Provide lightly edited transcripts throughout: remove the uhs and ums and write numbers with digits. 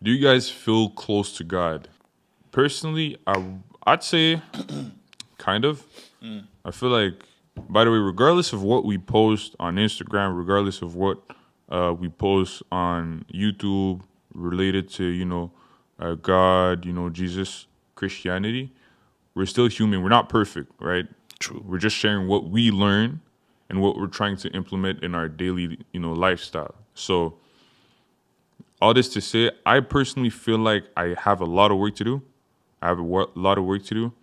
Do you guys feel close to God? Personally, I'd say kind of. I feel like, by the way, regardless of what we post on Instagram, regardless of what we post on YouTube related to, God, Jesus, Christianity, we're still human. We're not perfect, right? True. We're just sharing what we learn and what we're trying to implement in our daily, lifestyle. So, all this to say, I personally feel like I have a lot of work to do. I have lot of work to do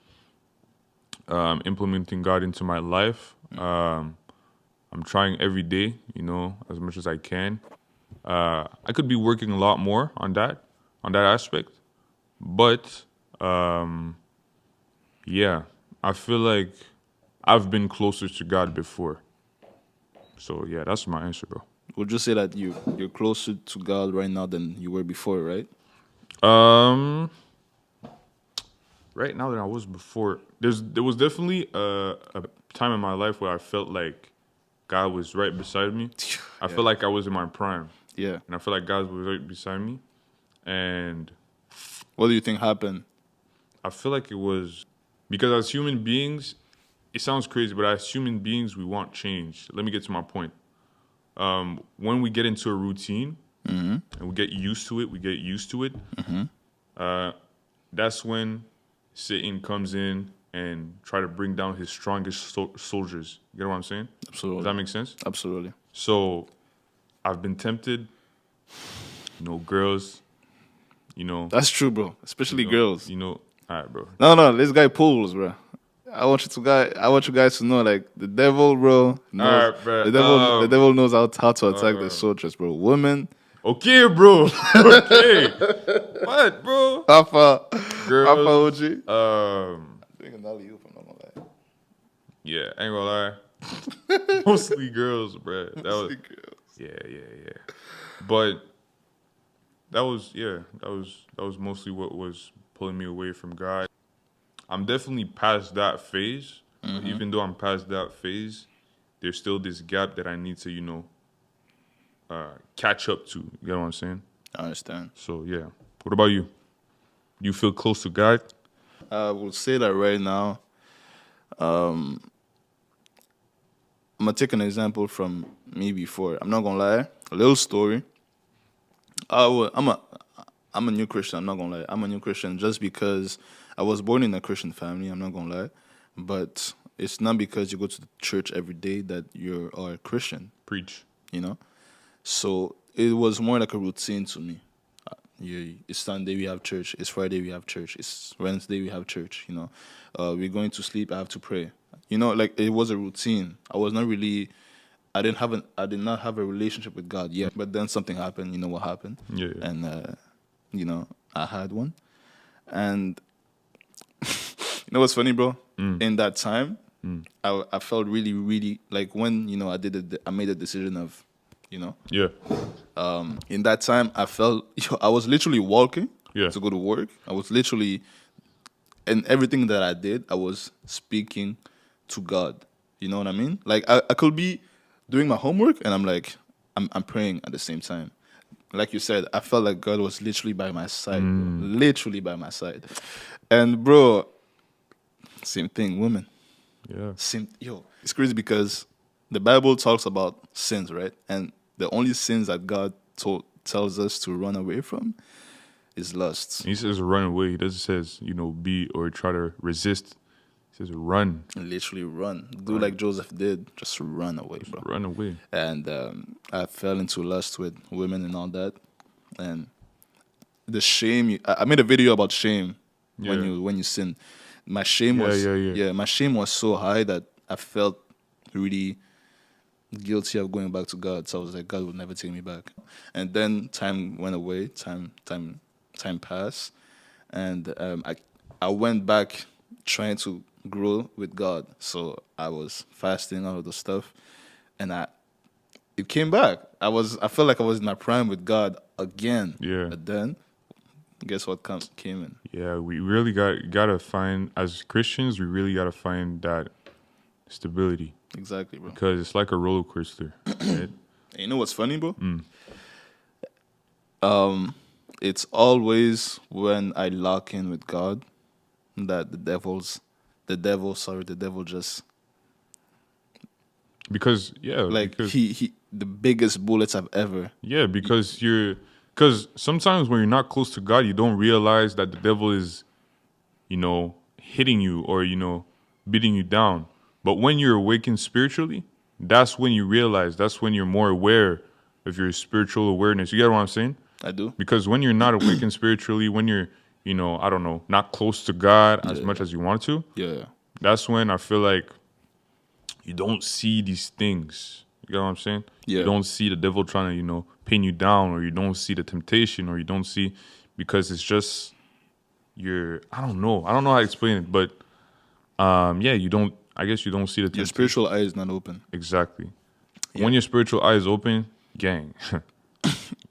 implementing God into my life. I'm trying every day, as much as I can. I could be working a lot more on that aspect. But yeah, I feel like I've been closer to God before. So yeah, that's my answer, bro. Would you say that you're closer to God right now than you were before, right? Um, right now than I was before. There was definitely a time in my life where I felt like God was right beside me. I Yeah. felt like I was in my prime, Yeah. and I felt like God was right beside me. And What do you think happened? I feel like it was because as human beings, it sounds crazy, but as human beings, we want change. Let me get to my point. When we get into a routine and we get used to it, that's when Satan comes in and try to bring down his strongest soldiers. You get what I'm saying? Does Absolutely. that make sense? Absolutely. So I've been tempted, girls, That's true, bro. Especially girls. all right, bro. No, this guy pulls, bro. I want you guys to know, like the devil, bro, All knows right, bro. the devil knows how to attack the soldiers, bro. Women, Okay, bro. Okay. What, bro? Alpha, Alpha Girls. OG. Doing an alley oop, I'm not gonna lie. Yeah, ain't gonna lie. Mostly girls, bro. That was Mostly girls. yeah. But that was mostly what was pulling me away from God. I'm definitely past that phase. But even though I'm past that phase, there's still this gap that I need to, catch up to. You know what I'm saying? I understand. So yeah. What about you? You feel close to God? I will say that right now. I'm gonna take an example from me before. I'm not gonna lie. A little story. I'm a new Christian. I'm not gonna lie. I'm a new Christian just because I was born in a Christian family. I'm not gonna lie, but it's not because you go to the church every day that you are a Christian. Preach. You know. So it was more like a routine to me. It's Sunday we have church. It's Friday we have church. It's Wednesday we have church. We're going to sleep. I have to pray. Like it was a routine. I was not really. I did not have a relationship with God yet. But then something happened. You know what happened? Yeah. And I had one. And you know what's funny, bro? In that time, I felt really, really like when I made a decision of, Yeah. in that time I felt I was literally walking Yeah. to go to work. I was literally, and everything that I did, I was speaking to God. You know what I mean? Like I could be doing my homework and I'm praying at the same time. Like you said, I felt like God was literally by my side, bro. Literally by my side. And bro, same thing, women. Yeah. It's crazy because the Bible talks about sins, right? And the only sins that God tells us to run away from is lust. He says run away. He doesn't says, be or try to resist. He says run. Literally run. Do like Joseph did. Just run away, bro. Run away. And I fell into lust with women and all that. And the shame. I made a video about shame when Yeah. you sin. My shame was Yeah. my shame was so high that I felt really guilty of going back to God. So I was like, God will never take me back. And then time went away. Time passed, and I went back trying to grow with God. So I was fasting, all of the stuff, and it came back. I felt like I was in my prime with God again. Yeah. But then guess what came in? Yeah, we really gotta find, as Christians, we really gotta find that stability Exactly, bro. because it's like a roller coaster. Right? And you know what's funny, bro? It's always when I lock in with God that the devil just Because yeah, like because he the biggest bullets I've ever. yeah, because sometimes when you're not close to God, you don't realize that the devil is, hitting you or beating you down. But when you're awakened spiritually, that's when you realize. That's when you're more aware of your spiritual awareness. You get what I'm saying? I do. Because when you're not awakened spiritually, when you're, I don't know, not close to God as much Yeah. as you want to, Yeah. that's when I feel like you don't see these things. You get what I'm saying? You Yeah. don't see the devil trying to, pin you down, or you don't see the temptation, or you don't see, because it's just I don't know. I don't know how to explain it, but yeah, I guess you don't see the Your temptation. spiritual eye is not open. Exactly. Yeah. When your spiritual eye is open, gang,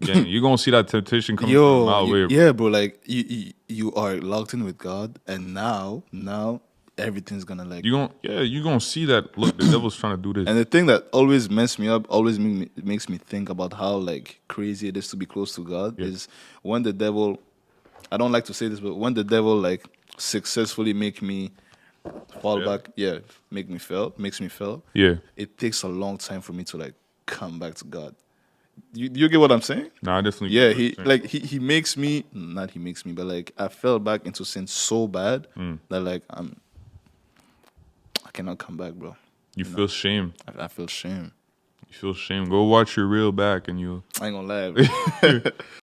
gang, you're gonna see that temptation coming from a Yo, mile away, bro. yeah, bro. Like you are locked in with God, and now everything's gonna like. You're gonna see that. Look, the devil's trying to do this. And the thing that always mess me up, always makes me think about how like crazy it is to be close to God Yeah. is when the devil. I don't like to say this, but when the devil like successfully make me fall Fail. back, yeah, makes me fail. Yeah. It takes a long time for me to like come back to God. You get what I'm saying? Nah, I definitely get Yeah, what you're he saying. like he makes me not he makes me, but like I fell back into sin so bad that like I cannot come back, bro. You feel shame. I feel shame. You feel shame. Go watch your reel back, and you. I ain't gonna lie.